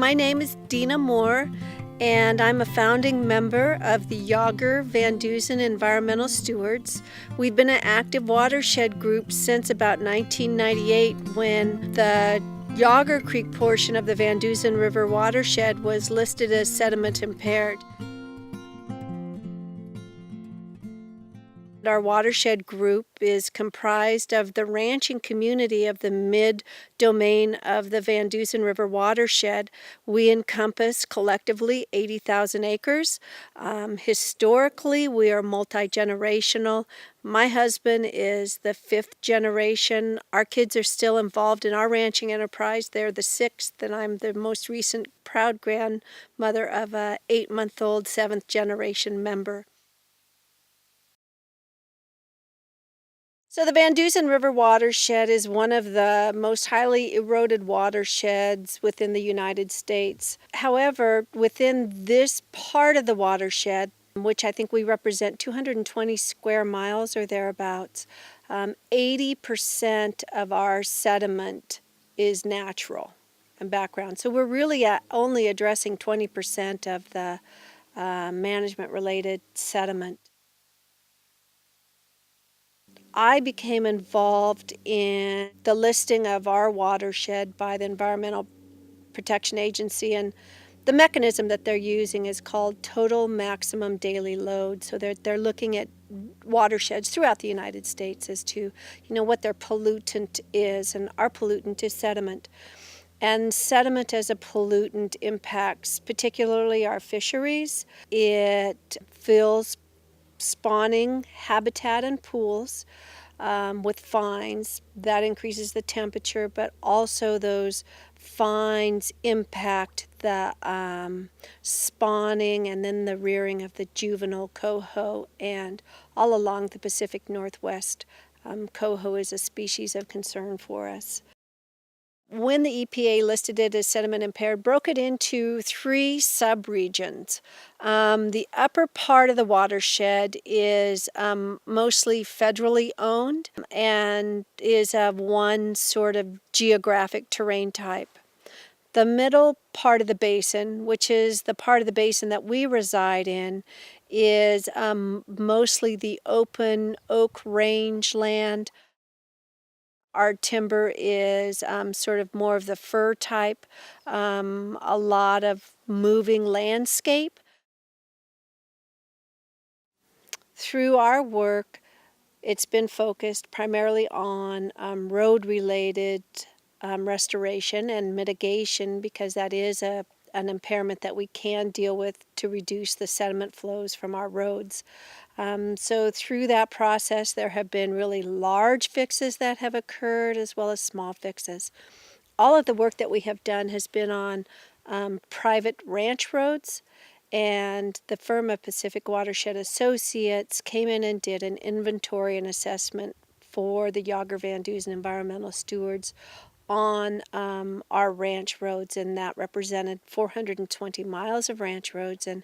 My name is Dina Moore, and I'm a founding member of the Yager Van Duzen Environmental Stewards. We've been an active watershed group since about 1998 when the Yager Creek portion of the Van Duzen River watershed was listed as sediment impaired. Our watershed group is comprised of the ranching community of the mid-domain of the Van Duzen River watershed. We encompass collectively 80,000 acres. Historically, we are multi-generational. My husband is the 5th generation. Our kids are still involved in our ranching enterprise. They're the 6th, and I'm the most recent proud grandmother of a 8-month-old 7th generation member. So the Van Duzen River watershed is one of the most highly eroded watersheds within the United States. However, within this part of the watershed, which I think we represent 220 square miles or thereabouts, 80% of our sediment is natural and background. So we're really only addressing 20% of the management-related sediment. I became involved in the listing of our watershed by the Environmental Protection Agency, and the mechanism that they're using is called total maximum daily load. So they're looking at watersheds throughout the United States as to what their pollutant is, and our pollutant is sediment. And sediment as a pollutant impacts particularly our fisheries. It fills spawning habitat and pools with fines. That increases the temperature, but also those fines impact the spawning and then the rearing of the juvenile coho, and all along the Pacific Northwest, coho is a species of concern for us. When the EPA listed it as sediment impaired, broke it into 3 subregions. The upper part of the watershed is mostly federally owned and is of one sort of geographic terrain type. The middle part of the basin, which is the part of the basin that we reside in, is mostly the open oak rangeland. Our timber is sort of more of the fir type, a lot of moving landscape. Through our work, it's been focused primarily on road-related restoration and mitigation, because that is an impairment that we can deal with to reduce the sediment flows from our roads. So through that process, there have been really large fixes that have occurred as well as small fixes. All of the work that we have done has been on private ranch roads, and the firm of Pacific Watershed Associates came in and did an inventory and assessment for the Yager Van Duzen Environmental Stewards on our ranch roads, and that represented 420 miles of ranch roads. And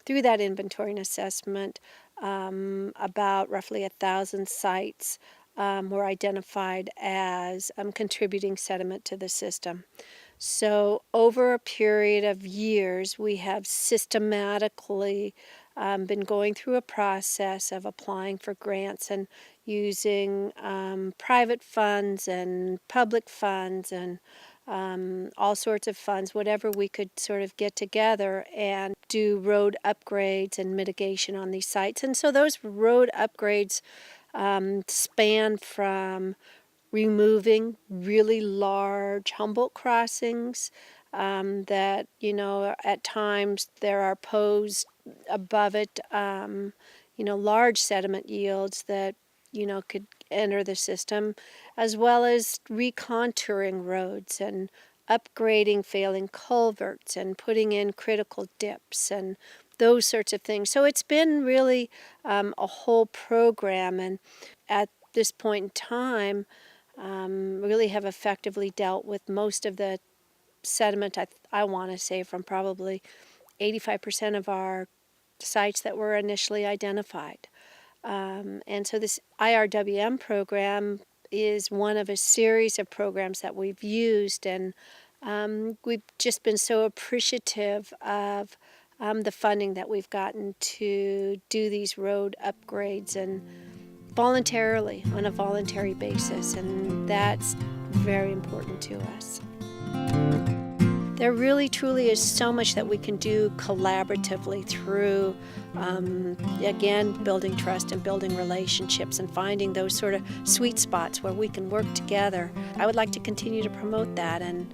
through that inventory and assessment, about roughly 1,000 sites were identified as contributing sediment to the system. So over a period of years, we have systematically been going through a process of applying for grants and using private funds and public funds and all sorts of funds, whatever we could sort of get together and do road upgrades and mitigation on these sites. And so those road upgrades span from removing really large Humboldt crossings that, at times there are posed above it, large sediment yields that, could enter the system, as well as recontouring roads and upgrading failing culverts and putting in critical dips and those sorts of things. So it's been really a whole program, and at this point in time, really have effectively dealt with most of the sediment, I want to say, from probably 85% of our sites that were initially identified. And so this IRWM program is one of a series of programs that we've used, and We've just been so appreciative of the funding that we've gotten to do these road upgrades, and voluntarily, on a voluntary basis, and that's very important to us. There really truly is so much that we can do collaboratively through, again, building trust and building relationships and finding those sort of sweet spots where we can work together. I would like to continue to promote that, and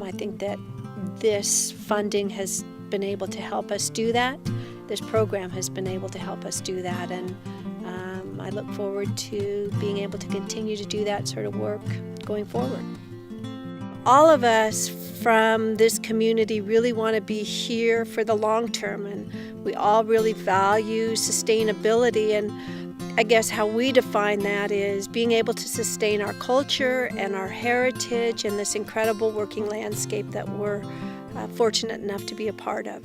I think that this funding has been able to help us do that. This program has been able to help us do that, and I look forward to being able to continue to do that sort of work going forward. All of us from this community really want to be here for the long term, and we all really value sustainability, and I guess how we define that is being able to sustain our culture and our heritage and this incredible working landscape that we're fortunate enough to be a part of.